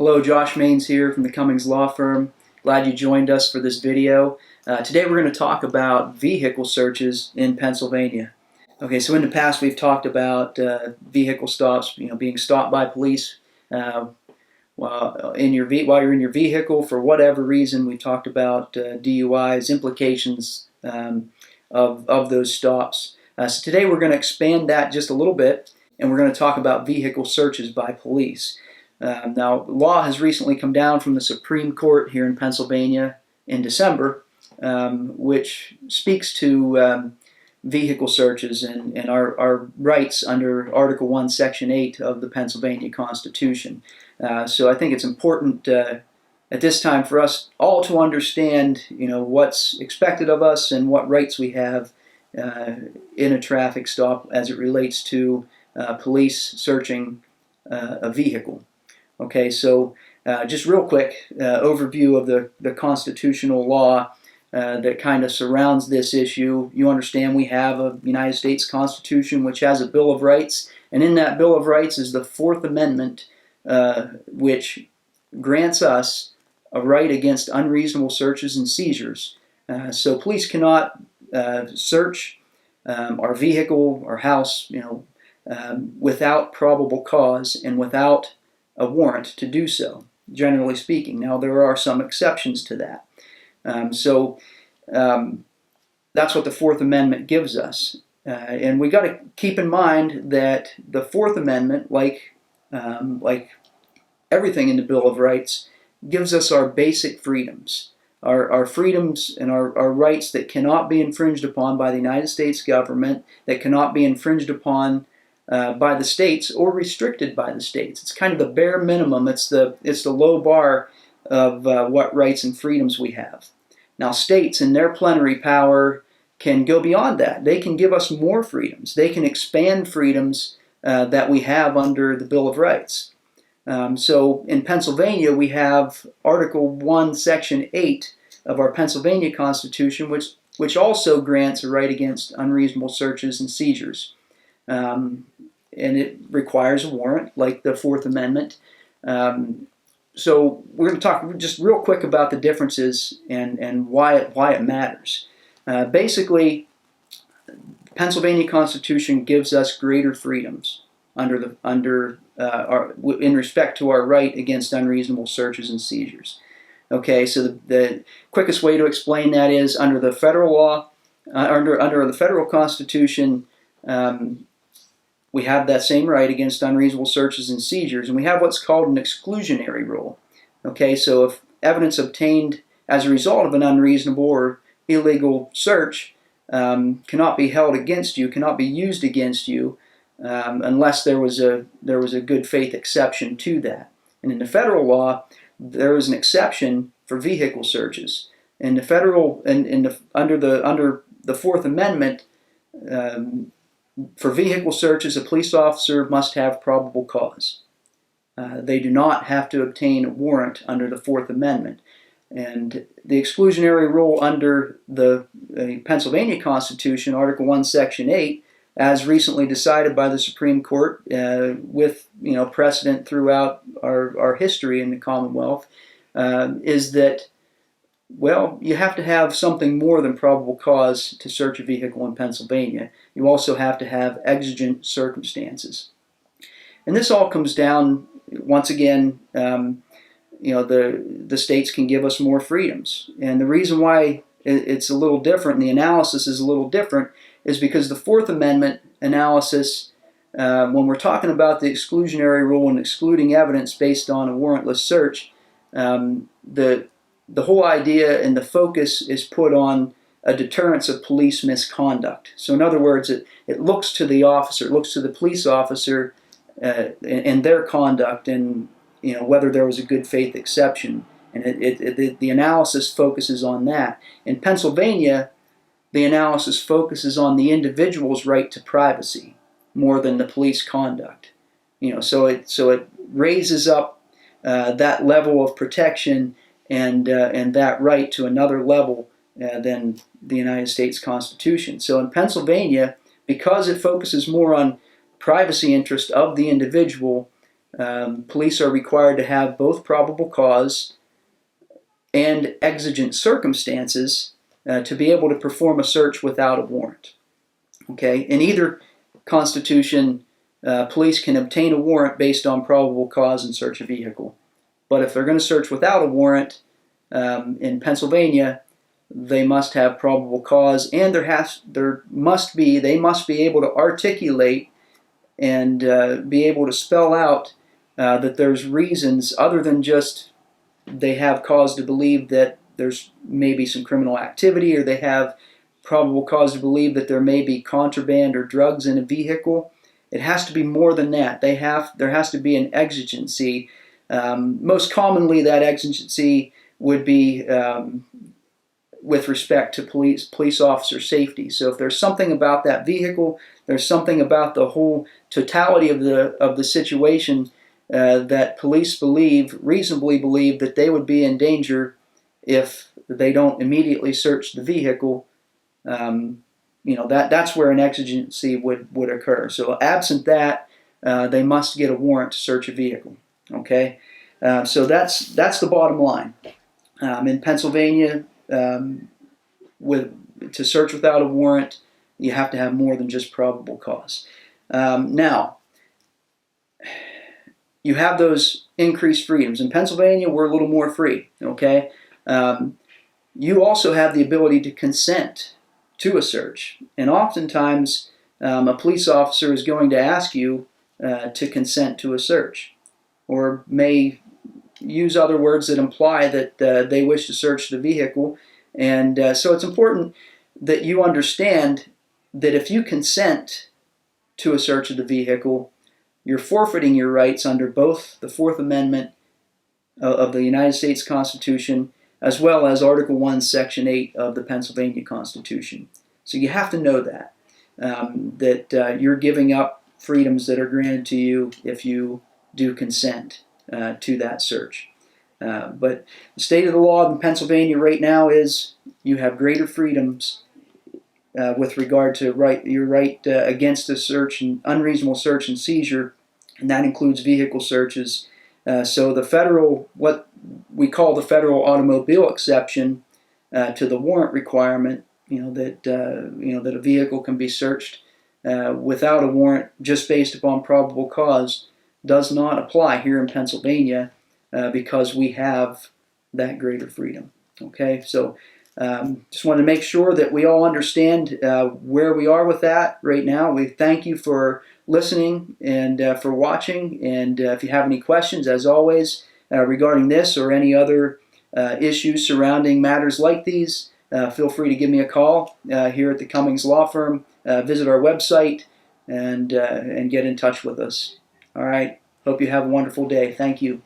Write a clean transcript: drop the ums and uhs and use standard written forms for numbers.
Hello, Josh Maines here from the Cummings Law Firm. Glad you joined us for this video. Today we're going to talk about vehicle searches in Pennsylvania. Okay, so in the past we've talked about vehicle stops, being stopped by police while you're in your vehicle for whatever reason. We talked about DUIs, implications of those stops. So today we're going to expand that just a little bit, and we're going to talk about vehicle searches by police. Now, law has recently come down from the Supreme Court here in Pennsylvania in December, which speaks to vehicle searches and our rights under Article 1, Section 8 of the Pennsylvania Constitution. So I think it's important at this time for us all to understand, what's expected of us and what rights we have in a traffic stop as it relates to police searching a vehicle. Okay, so just real quick overview of the constitutional law that kind of surrounds this issue. You understand we have a United States Constitution which has a Bill of Rights, and in that Bill of Rights is the Fourth Amendment, which grants us a right against unreasonable searches and seizures. So police cannot search our vehicle or house, without probable cause and without a warrant to do so, generally speaking. Now, there are some exceptions to that. That's what the Fourth Amendment gives us. And we got to keep in mind that the Fourth Amendment, like everything in the Bill of Rights, gives us our basic freedoms, our freedoms and our rights that cannot be infringed upon by the United States government, that cannot be infringed upon by the states or restricted by the states. It's kind of the bare minimum. It's the low bar of what rights and freedoms we have. Now, states in their plenary power can go beyond that. They can give us more freedoms. They can expand freedoms that we have under the Bill of Rights. So in Pennsylvania, we have Article 1, Section 8 of our Pennsylvania Constitution, which also grants a right against unreasonable searches and seizures. And it requires a warrant, like the Fourth Amendment. So we're going to talk just real quick about the differences and why it matters. Basically, the Pennsylvania Constitution gives us greater freedoms in respect to our right against unreasonable searches and seizures. Okay, so the quickest way to explain that is under the federal law, under the federal Constitution. We have that same right against unreasonable searches and seizures, and we have what's called an exclusionary rule. Okay, so if evidence obtained as a result of an unreasonable or illegal search cannot be held against you, cannot be used against you, unless there was a good faith exception to that. And in the federal law, there is an exception for vehicle searches. In the federal under the Fourth Amendment. For vehicle searches, a police officer must have probable cause. They do not have to obtain a warrant under the Fourth Amendment. And the exclusionary rule under the Pennsylvania Constitution, Article 1, Section 8, as recently decided by the Supreme Court with precedent throughout our history in the Commonwealth, is that, well, you have to have something more than probable cause to search a vehicle in Pennsylvania. You also have to have exigent circumstances. And this all comes down, once again, the states can give us more freedoms. And the reason why it's a little different, and the analysis is a little different, is because the Fourth Amendment analysis, when we're talking about the exclusionary rule and excluding evidence based on a warrantless search, the whole idea and the focus is put on a deterrence of police misconduct. So in other words, it looks to the officer, it looks to the police officer and their conduct, and whether there was a good faith exception. And the analysis focuses on that. In Pennsylvania, the analysis focuses on the individual's right to privacy more than the police conduct. So it raises up that level of protection and that right to another level than the United States Constitution. So in Pennsylvania, because it focuses more on privacy interest of the individual, Police are required to have both probable cause and exigent circumstances to be able to perform a search without a warrant. Okay, in either constitution, police can obtain a warrant based on probable cause and search a vehicle. But if they're going to search without a warrant, in Pennsylvania, they must have probable cause, and they must be able to articulate and be able to spell out that there's reasons other than just they have cause to believe that there's maybe some criminal activity, or they have probable cause to believe that there may be contraband or drugs in a vehicle. It has to be more than that. There has to be an exigency. Most commonly, that exigency would be with respect to police officer safety. So if there's something about that vehicle, there's something about the whole totality of the situation that police reasonably believe that they would be in danger if they don't immediately search the vehicle, that's where an exigency would occur. So absent that, they must get a warrant to search a vehicle. Okay, so that's the bottom line. In Pennsylvania, to search without a warrant, you have to have more than just probable cause. Now, you have those increased freedoms. In Pennsylvania, we're a little more free. Okay, you also have the ability to consent to a search, and oftentimes a police officer is going to ask you to consent to a search, or may use other words that imply that they wish to search the vehicle. And so it's important that you understand that if you consent to a search of the vehicle, you're forfeiting your rights under both the Fourth Amendment of the United States Constitution as well as Article 1, Section 8 of the Pennsylvania Constitution. So you have to know that, you're giving up freedoms that are granted to you if you do consent to that search. But the state of the law in Pennsylvania right now is you have greater freedoms with regard to your right against a search and unreasonable search and seizure, and that includes vehicle searches. So what we call the federal automobile exception to the warrant requirement, that a vehicle can be searched without a warrant just based upon probable cause, does not apply here in Pennsylvania because we have that greater freedom. Okay, so just wanted to make sure that we all understand where we are with that right now. We thank you for listening and for watching, and if you have any questions, as always, regarding this or any other issues surrounding matters like these, feel free to give me a call here at the Cummings Law Firm. Visit our website and get in touch with us. All right. Hope you have a wonderful day. Thank you.